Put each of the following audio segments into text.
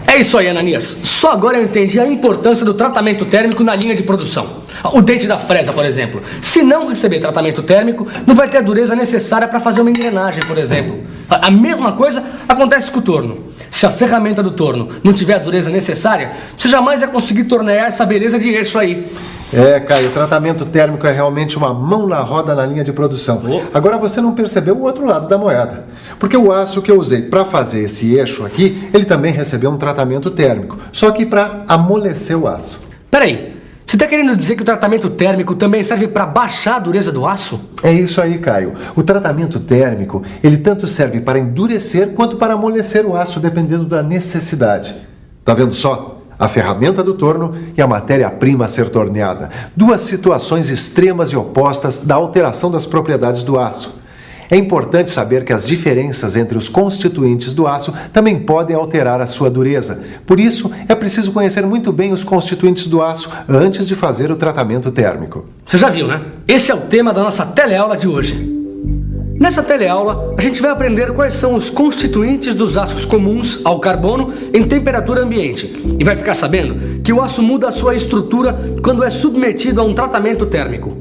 É isso aí, Ananias. Só agora eu entendi a importância do tratamento térmico na linha de produção. O dente da fresa, por exemplo. Se não receber tratamento térmico, não vai ter a dureza necessária para fazer uma engrenagem, por exemplo. A mesma coisa acontece com o torno. Se a ferramenta do torno não tiver a dureza necessária, você jamais vai conseguir tornear essa beleza de eixo aí. Caio, o tratamento térmico é realmente uma mão na roda na linha de produção. Agora você não percebeu o outro lado da moeda. Porque o aço que eu usei para fazer esse eixo aqui, ele também recebeu um tratamento térmico, só que para amolecer o aço. Peraí, você está querendo dizer que o tratamento térmico também serve para baixar a dureza do aço? É isso aí, Caio. O tratamento térmico, ele tanto serve para endurecer quanto para amolecer o aço, dependendo da necessidade. Tá vendo só? A ferramenta do torno e a matéria-prima a ser torneada. Duas situações extremas e opostas da alteração das propriedades do aço. É importante saber que as diferenças entre os constituintes do aço também podem alterar a sua dureza. Por isso, é preciso conhecer muito bem os constituintes do aço antes de fazer o tratamento térmico. Você já viu, né? Esse é o tema da nossa teleaula de hoje. Nessa teleaula, a gente vai aprender quais são os constituintes dos aços comuns ao carbono em temperatura ambiente. E vai ficar sabendo que o aço muda a sua estrutura quando é submetido a um tratamento térmico.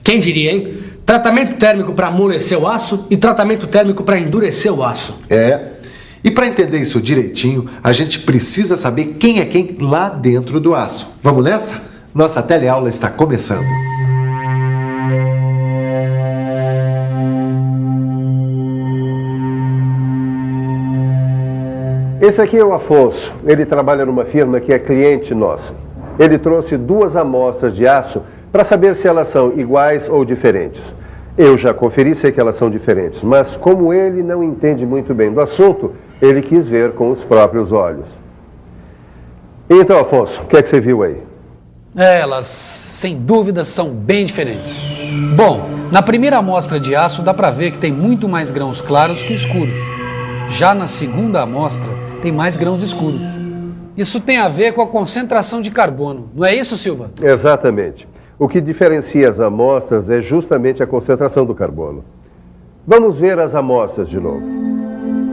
Quem diria, hein? Tratamento térmico para amolecer o aço e tratamento térmico para endurecer o aço. E para entender isso direitinho, a gente precisa saber quem é quem lá dentro do aço. Vamos nessa? Nossa teleaula está começando. Esse aqui é o Afonso. Ele trabalha numa firma que é cliente nossa. Ele trouxe 2 amostras de aço para saber se elas são iguais ou diferentes. Eu já conferi, sei que elas são diferentes, mas como ele não entende muito bem do assunto, ele quis ver com os próprios olhos. Então, Afonso, o que é que você viu aí? Elas, sem dúvida, são bem diferentes. Bom, na primeira amostra de aço dá para ver que tem muito mais grãos claros que escuros. Já na segunda amostra, tem mais grãos escuros. Isso tem a ver com a concentração de carbono, não é isso, Silva? Exatamente. O que diferencia as amostras é justamente a concentração do carbono. Vamos ver as amostras de novo.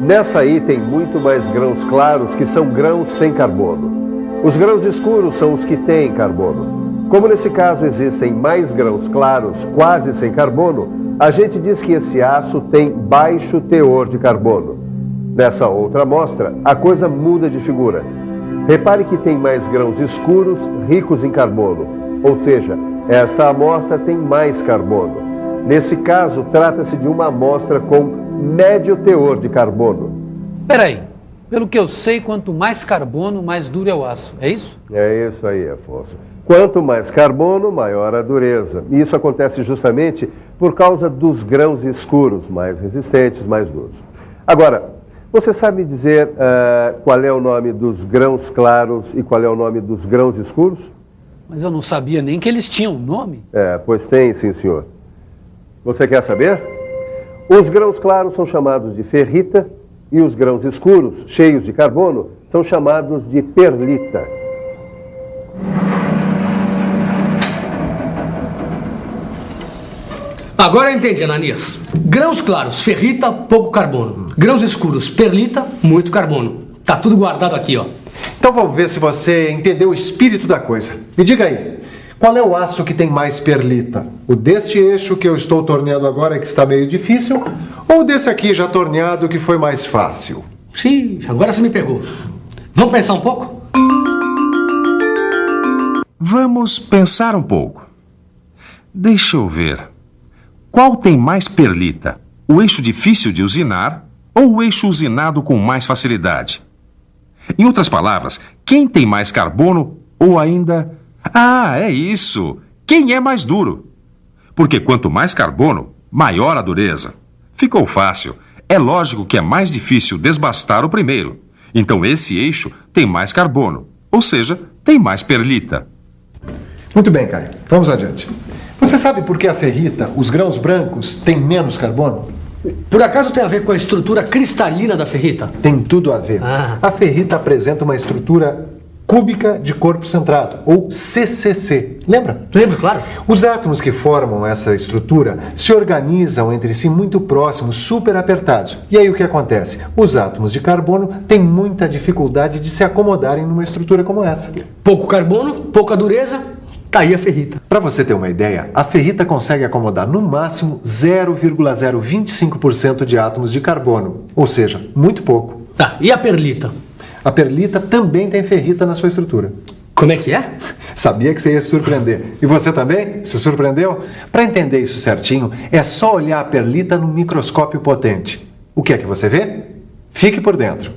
Nessa aí tem muito mais grãos claros que são grãos sem carbono. Os grãos escuros são os que têm carbono. Como nesse caso existem mais grãos claros, quase sem carbono, a gente diz que esse aço tem baixo teor de carbono. Nessa outra amostra, a coisa muda de figura. Repare que tem mais grãos escuros, ricos em carbono. Ou seja, esta amostra tem mais carbono. Nesse caso, trata-se de uma amostra com médio teor de carbono. Peraí, pelo que eu sei, quanto mais carbono, mais duro é o aço, é isso? É isso aí, Afonso. Quanto mais carbono, maior a dureza. E isso acontece justamente por causa dos grãos escuros, mais resistentes, mais duros. Agora, você sabe me dizer qual é o nome dos grãos claros e qual é o nome dos grãos escuros? Mas eu não sabia nem que eles tinham nome. Pois tem, sim, senhor. Você quer saber? Os grãos claros são chamados de ferrita e os grãos escuros, cheios de carbono, são chamados de perlita. Agora eu entendi, Ananias. Grãos claros, ferrita, pouco carbono. Grãos escuros, perlita, muito carbono. Tá tudo guardado aqui, ó. Então vamos ver se você entendeu o espírito da coisa. Me diga aí, qual é o aço que tem mais perlita? O deste eixo que eu estou torneando agora que está meio difícil, ou desse aqui já torneado que foi mais fácil? Sim, agora você me pegou. Vamos pensar um pouco? Vamos pensar um pouco. Deixa eu ver. Qual tem mais perlita? O eixo difícil de usinar ou o eixo usinado com mais facilidade? Em outras palavras, quem tem mais carbono ou ainda... é isso! Quem é mais duro? Porque quanto mais carbono, maior a dureza. Ficou fácil. É lógico que é mais difícil desbastar o primeiro. Então esse eixo tem mais carbono, ou seja, tem mais perlita. Muito bem, Caio. Vamos adiante. Você sabe por que a ferrita, os grãos brancos, têm menos carbono? Por acaso tem a ver com a estrutura cristalina da ferrita? Tem tudo a ver. Ah. A ferrita apresenta uma estrutura cúbica de corpo centrado, ou CCC. Lembra? Lembro, claro. Os átomos que formam essa estrutura se organizam entre si muito próximos, super apertados. E aí o que acontece? Os átomos de carbono têm muita dificuldade de se acomodarem numa estrutura como essa. Pouco carbono, pouca dureza, tá aí a ferrita. Para você ter uma ideia, a ferrita consegue acomodar no máximo 0,025% de átomos de carbono, ou seja, muito pouco. Tá, e a perlita? A perlita também tem ferrita na sua estrutura. Como é que é? Sabia que você ia se surpreender. E você também? Se surpreendeu? Para entender isso certinho, é só olhar a perlita no microscópio potente. O que é que você vê? Fique por dentro.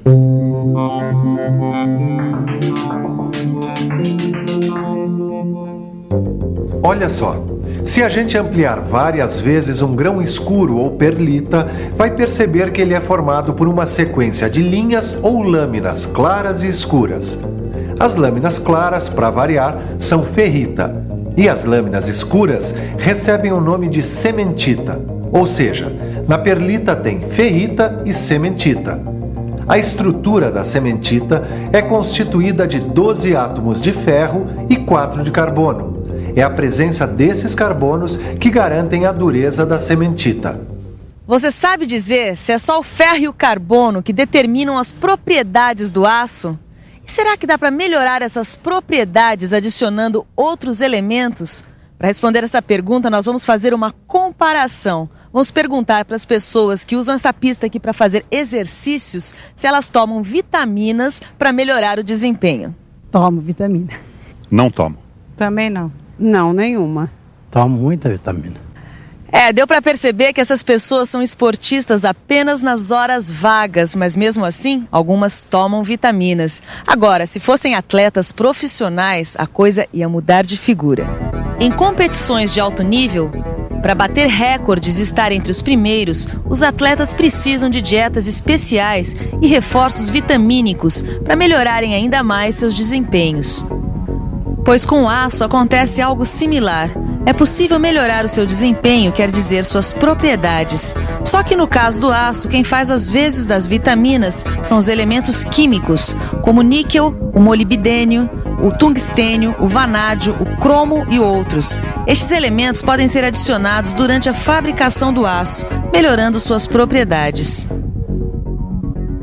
Olha só, se a gente ampliar várias vezes um grão escuro ou perlita, vai perceber que ele é formado por uma sequência de linhas ou lâminas claras e escuras. As lâminas claras, para variar, são ferrita, e as lâminas escuras recebem o nome de cementita, ou seja, na perlita tem ferrita e cementita. A estrutura da cementita é constituída de 12 átomos de ferro e 4 de carbono. É a presença desses carbonos que garantem a dureza da cementita. Você sabe dizer se é só o ferro e o carbono que determinam as propriedades do aço? E será que dá para melhorar essas propriedades adicionando outros elementos? Para responder essa pergunta, nós vamos fazer uma comparação. Vamos perguntar para as pessoas que usam essa pista aqui para fazer exercícios se elas tomam vitaminas para melhorar o desempenho. Tomo vitamina. Não tomo. Também não. Não, nenhuma. Tomo muita vitamina. Deu para perceber que essas pessoas são esportistas apenas nas horas vagas, mas mesmo assim, algumas tomam vitaminas. Agora, se fossem atletas profissionais, a coisa ia mudar de figura. Em competições de alto nível, para bater recordes e estar entre os primeiros, os atletas precisam de dietas especiais e reforços vitamínicos para melhorarem ainda mais seus desempenhos. Pois com o aço acontece algo similar. É possível melhorar o seu desempenho, quer dizer, suas propriedades. Só que no caso do aço, quem faz as vezes das vitaminas são os elementos químicos, como o níquel, o molibdênio, o tungstênio, o vanádio, o cromo e outros. Estes elementos podem ser adicionados durante a fabricação do aço, melhorando suas propriedades.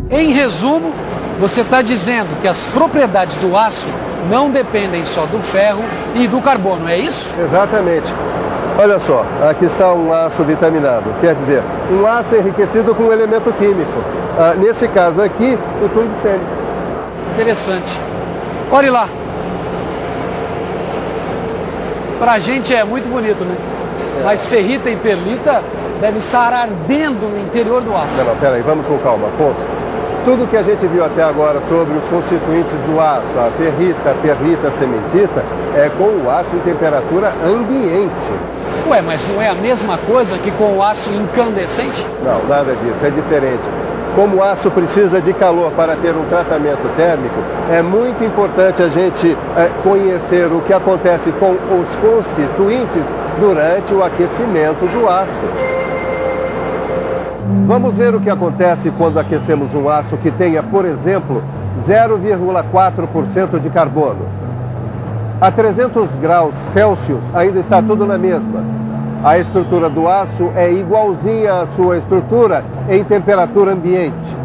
Em resumo, você está dizendo que as propriedades do aço não dependem só do ferro e do carbono, é isso? Exatamente. Olha só, aqui está um aço vitaminado, quer dizer, um aço enriquecido com um elemento químico. Nesse caso aqui, o tungstênio. Interessante. Olhe lá. Pra gente é muito bonito, né? Mas ferrita e perlita devem estar ardendo no interior do aço. Não, peraí, vamos com calma, Afonso. Tudo que a gente viu até agora sobre os constituintes do aço, a ferrita, perlita, cementita, é com o aço em temperatura ambiente. Ué, mas não é a mesma coisa que com o aço incandescente? Não, nada disso, é diferente. Como o aço precisa de calor para ter um tratamento térmico, é muito importante a gente conhecer o que acontece com os constituintes durante o aquecimento do aço. Vamos ver o que acontece quando aquecemos um aço que tenha, por exemplo, 0,4% de carbono. A 300 graus Celsius ainda está tudo na mesma. A estrutura do aço é igualzinha à sua estrutura em temperatura ambiente.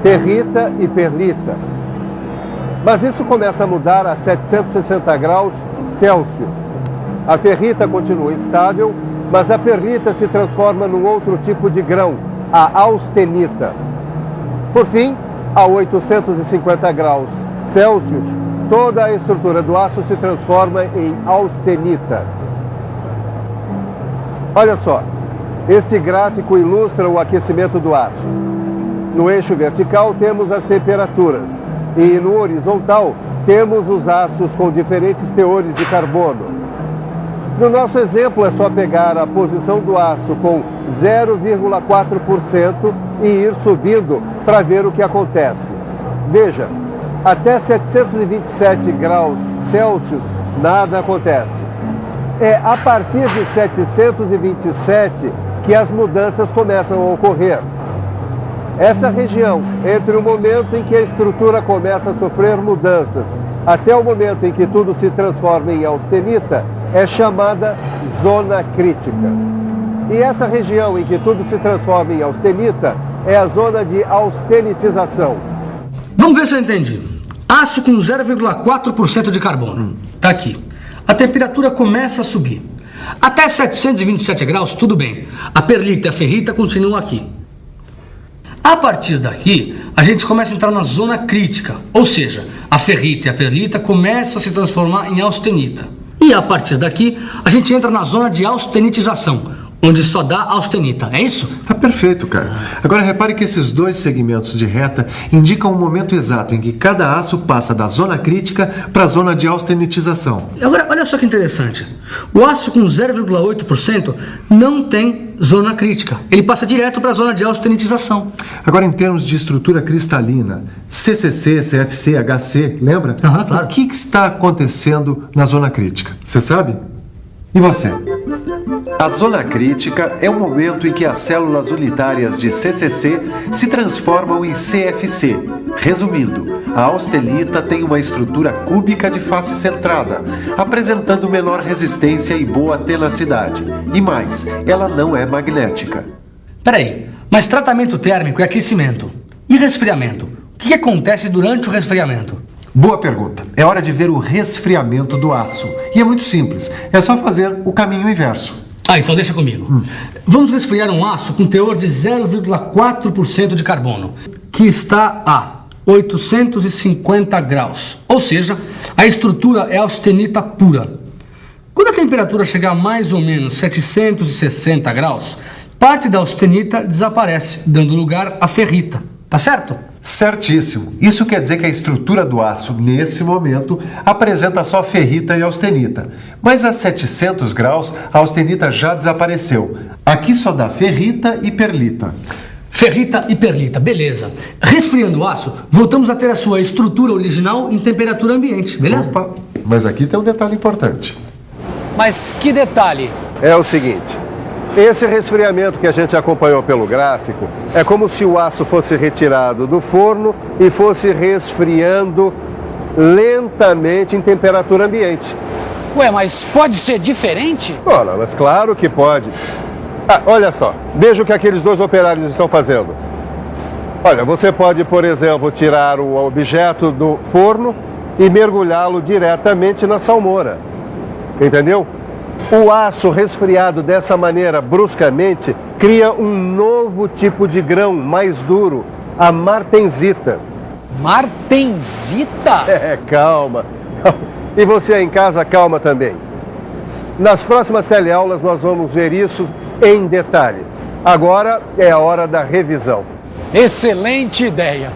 Ferrita e perlita. Mas isso começa a mudar a 760 graus Celsius. A ferrita continua estável, mas a perlita se transforma num outro tipo de grão, a austenita. Por fim, a 850 graus Celsius, toda a estrutura do aço se transforma em austenita. Olha só, este gráfico ilustra o aquecimento do aço. No eixo vertical temos as temperaturas e no horizontal temos os aços com diferentes teores de carbono. No nosso exemplo, é só pegar a posição do aço com 0,4% e ir subindo para ver o que acontece. Veja, até 727 graus Celsius nada acontece. É a partir de 727 que as mudanças começam a ocorrer. Essa região, entre o momento em que a estrutura começa a sofrer mudanças até o momento em que tudo se transforma em austenita, é chamada zona crítica. E essa região em que tudo se transforma em austenita é a zona de austenitização. Vamos ver se eu entendi. Aço com 0,4% de carbono. Tá aqui. A temperatura começa a subir. Até 727 graus, tudo bem. A perlita e a ferrita continuam aqui. A partir daqui, a gente começa a entrar na zona crítica. Ou seja, a ferrita e a perlita começam a se transformar em austenita. E a partir daqui, a gente entra na zona de austenitização, onde só dá austenita, é isso? Tá perfeito, cara. Agora repare que esses dois segmentos de reta indicam o momento exato em que cada aço passa da zona crítica para a zona de austenitização. Agora, olha só que interessante. O aço com 0,8% não tem zona crítica. Ele passa direto para a zona de austenitização. Agora, em termos de estrutura cristalina, CCC, CFC, HC, lembra? Claro. O que está acontecendo na zona crítica? Você sabe? E você? A zona crítica é o momento em que as células unitárias de CCC se transformam em CFC. Resumindo, a austenita tem uma estrutura cúbica de face centrada, apresentando menor resistência e boa tenacidade. E mais, ela não é magnética. Peraí, mas tratamento térmico é aquecimento. E resfriamento? O que acontece durante o resfriamento? Boa pergunta. É hora de ver o resfriamento do aço. E é muito simples, é só fazer o caminho inverso. Então deixa comigo. Vamos resfriar um aço com teor de 0,4% de carbono, que está a 850 graus. Ou seja, a estrutura é austenita pura. Quando a temperatura chegar a mais ou menos 760 graus, parte da austenita desaparece, dando lugar à ferrita. Tá certo? Certíssimo. Isso quer dizer que a estrutura do aço, nesse momento, apresenta só ferrita e austenita. Mas a 700 graus, a austenita já desapareceu. Aqui só dá ferrita e perlita. Ferrita e perlita, beleza. Resfriando o aço, voltamos a ter a sua estrutura original em temperatura ambiente, beleza? Opa, mas aqui tem um detalhe importante. Mas que detalhe? É o seguinte, esse resfriamento que a gente acompanhou pelo gráfico é como se o aço fosse retirado do forno e fosse resfriando lentamente em temperatura ambiente. Ué, mas pode ser diferente? Ora, mas claro que pode. Olha só, veja o que aqueles dois operários estão fazendo. Olha, você pode, por exemplo, tirar o objeto do forno e mergulhá-lo diretamente na salmoura. Entendeu? O aço resfriado dessa maneira, bruscamente, cria um novo tipo de grão mais duro, a martensita. Martensita? Calma. E você aí em casa, calma também. Nas próximas teleaulas nós vamos ver isso em detalhe. Agora é a hora da revisão. Excelente ideia.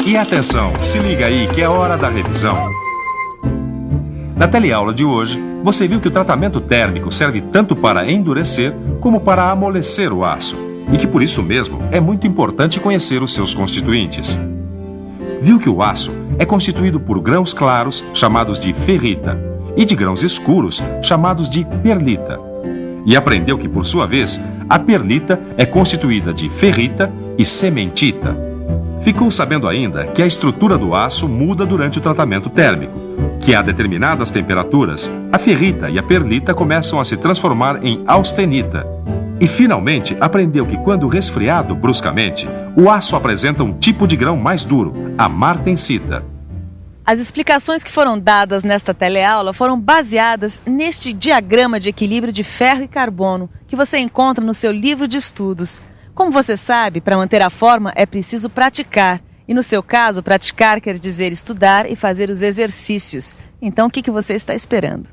E atenção, se liga aí que é hora da revisão. Na teleaula de hoje, você viu que o tratamento térmico serve tanto para endurecer como para amolecer o aço, e que por isso mesmo é muito importante conhecer os seus constituintes. Viu que o aço é constituído por grãos claros, chamados de ferrita, e de grãos escuros, chamados de perlita. E aprendeu que, por sua vez, a perlita é constituída de ferrita e cementita. Ficou sabendo ainda que a estrutura do aço muda durante o tratamento térmico, que a determinadas temperaturas, a ferrita e a perlita começam a se transformar em austenita. E finalmente aprendeu que quando resfriado bruscamente, o aço apresenta um tipo de grão mais duro, a martensita. As explicações que foram dadas nesta teleaula foram baseadas neste diagrama de equilíbrio de ferro e carbono, que você encontra no seu livro de estudos. Como você sabe, para manter a forma é preciso praticar. E no seu caso, praticar quer dizer estudar e fazer os exercícios. Então, o que você está esperando?